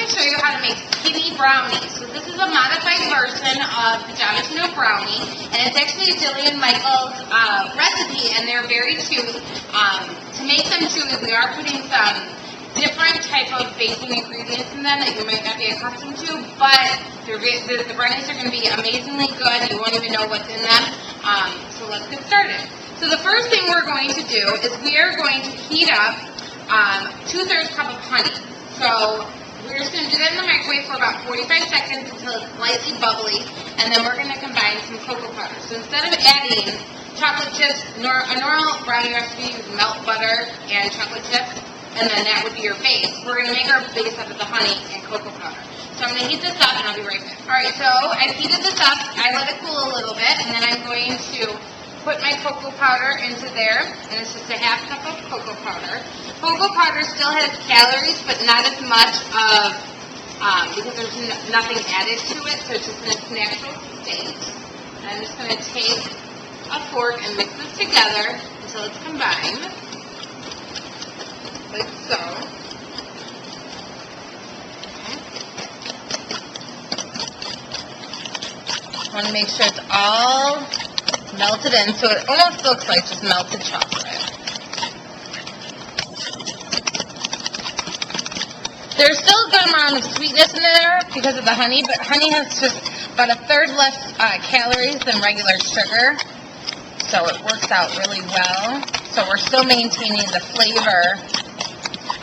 to show you how to make skinny brownies. So this is a modified version of the Jonathan brownie, and it's actually a Dilly and Michael's recipe, and they're very chewy. To make them chewy, we are putting some different type of baking ingredients in them that you might not be accustomed to, but the brownies are going to be amazingly good. You won't even know what's in them. So let's get started. So the first thing we're going to do is we are going to heat up 2/3 cup of honey. So we're just going to do that in the microwave for about 45 seconds until it's slightly bubbly, and then we're going to combine some cocoa powder. So instead of adding chocolate chips, a normal brownie recipe, you melt butter and chocolate chips, and then that would be your base. We're going to make our base out of the honey and cocoa powder. So I'm going to heat this up, and I'll be right back. All right, so I've heated this up. I let it cool a little bit, and then I'm going to put my cocoa powder into there, and it's just a half cup of cocoa powder. Cocoa powder still has calories, but not as much of, because there's nothing added to it, so it's just in its natural state. And I'm just going to take a fork and mix this together until it's combined, like so. I want to make sure it's all melted in, so it almost looks like just melted chocolate. There's still a good amount of sweetness in there because of the honey, but honey has just about 1/3 less calories than regular sugar, so it works out really well. So we're still maintaining the flavor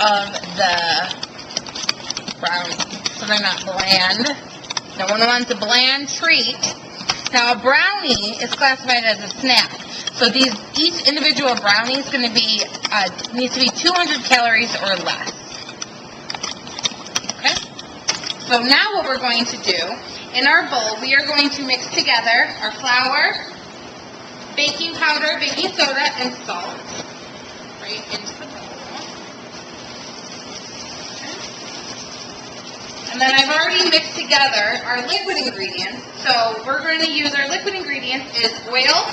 of the brownies, so they're not bland. No one wants a bland treat. Now, a brownie is classified as a snack. So each individual brownie is going to be needs to be 200 calories or less. Okay. So now what we're going to do in our bowl, we are going to mix together our flour, baking powder, baking soda, and salt right into the bowl. And then I've already mixed together our liquid ingredients. So we're going to use our liquid ingredients is oil,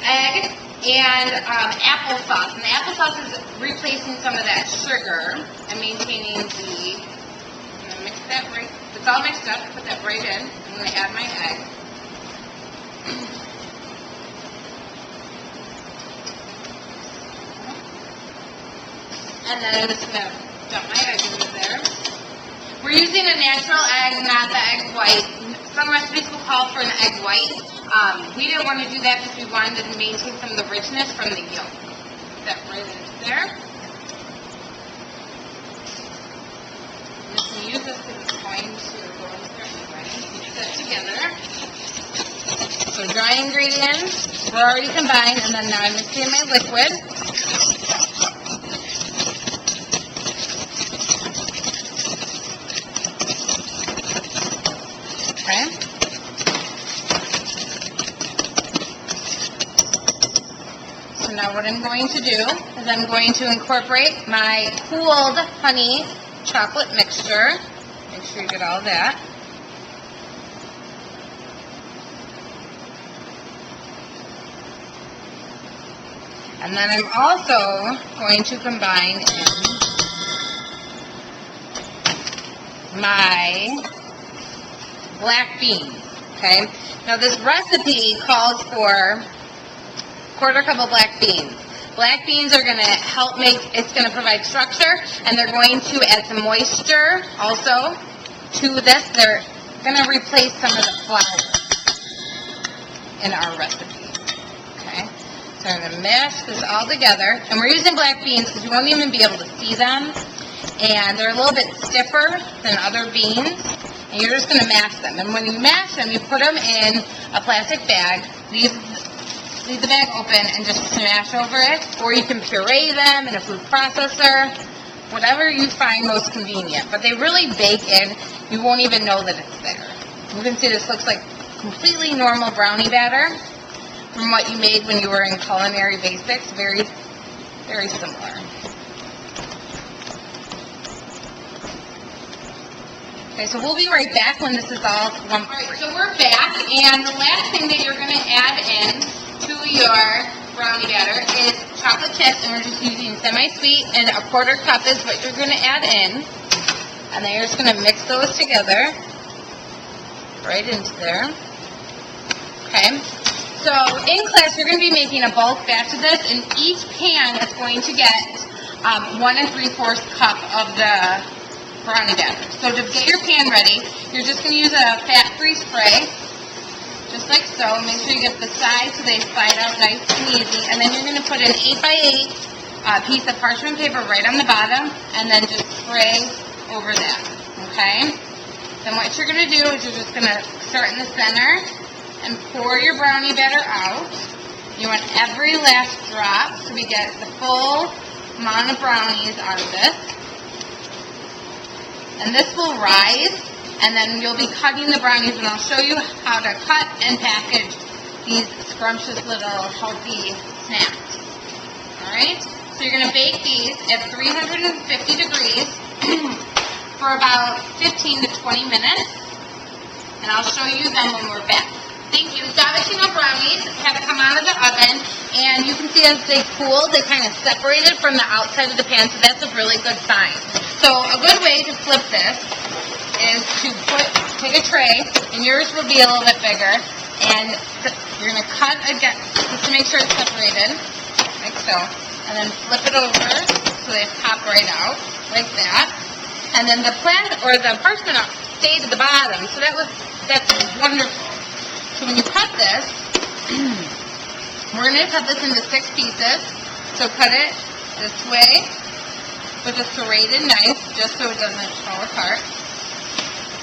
egg, and applesauce. And the applesauce is replacing some of that sugar and maintaining the, I'm going to mix that right, it's all mixed up, put that right in. I'm going to add my egg. And then I'm just going to dump my egg into there. We're using a natural egg, not the egg white. Some recipes will call for an egg white. We didn't want to do that because we wanted to maintain some of the richness from the yolk. Put that right into there. I'm just going to use this because it's going to go in there anyway. Mix that together. So dry ingredients were already combined, and then now I'm mixing my liquid. Okay. So now what I'm going to do is I'm going to incorporate my cooled honey chocolate mixture. Make sure you get all that. And then I'm also going to combine in my black beans, okay? Now this recipe calls for 1/4 cup of black beans. Black beans are going to help it's going to provide structure, and they're going to add some moisture also to this. They're going to replace some of the flour in our recipe, okay? So I'm going to mash this all together, and we're using black beans because you won't even be able to see them, and they're a little bit stiffer than other beans. And you're just going to mash them. And when you mash them, you put them in a plastic bag, leave the bag open, and just smash over it. Or you can puree them in a food processor, whatever you find most convenient. But they really bake in. You won't even know that it's there. You can see this looks like completely normal brownie batter from what you made when you were in culinary basics. Very, very similar. Okay, so we'll be right back when this is all lumped. Alright, so we're back, and the last thing that you're going to add in to your brownie batter is chocolate chips, and we're just using semi-sweet, and 1/4 cup is what you're going to add in. And then you're just going to mix those together right into there. Okay. So in class, you're going to be making a bulk batch of this, and each pan is going to get 1 3/4 cup of the brownie batter. So to get your pan ready, you're just going to use a fat-free spray, just like so. Make sure you get the sides so they slide out nice and easy. And then you're going to put an 8x8 piece of parchment paper right on the bottom, and then just spray over that, okay? Then what you're going to do is you're just going to start in the center and pour your brownie batter out. You want every last drop so we get the full amount of brownies out of this. And this will rise, and then you'll be cutting the brownies, and I'll show you how to cut and package these scrumptious little healthy snacks. Alright, so you're going to bake these at 350 degrees for about 15 to 20 minutes, and I'll show you them when we're back. Thank you. Davicino brownies have come out of the oven, and you can see as they cool, they kind of separated from the outside of the pan, so that's a really good sign. So a good way to flip this is to take a tray, and yours will be a little bit bigger, and you're going to cut again, just to make sure it's separated, like so, and then flip it over so they pop right out, like that. And then the parchment stayed at the bottom, so that's wonderful. So when you cut this, we're going to cut this into 6 pieces. So cut it this way with a serrated knife, just so it doesn't fall apart.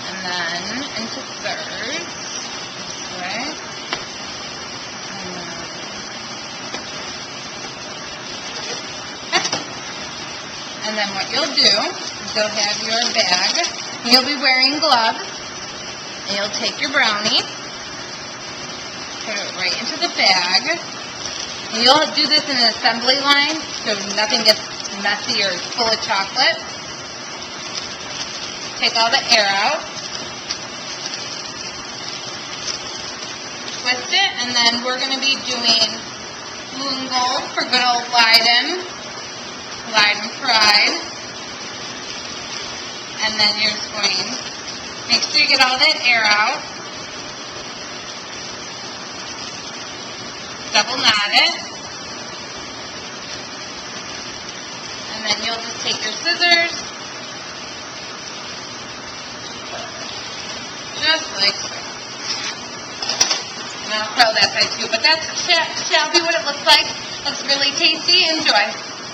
And then into thirds, this way. And then what you'll do is you'll have your bag, and you'll be wearing gloves, and you'll take your brownie, put it right into the bag, and you'll do this in an assembly line so nothing gets messy or full of chocolate. Take all the air out, twist it, and then we're going to be doing moon gold for good old Leiden fried. And then you're just going, make sure you get all that air out. Double knot it, and then you'll just take your scissors, just like so. And I'll curl that side too, but that shall be what it looks like. Looks really tasty. Enjoy.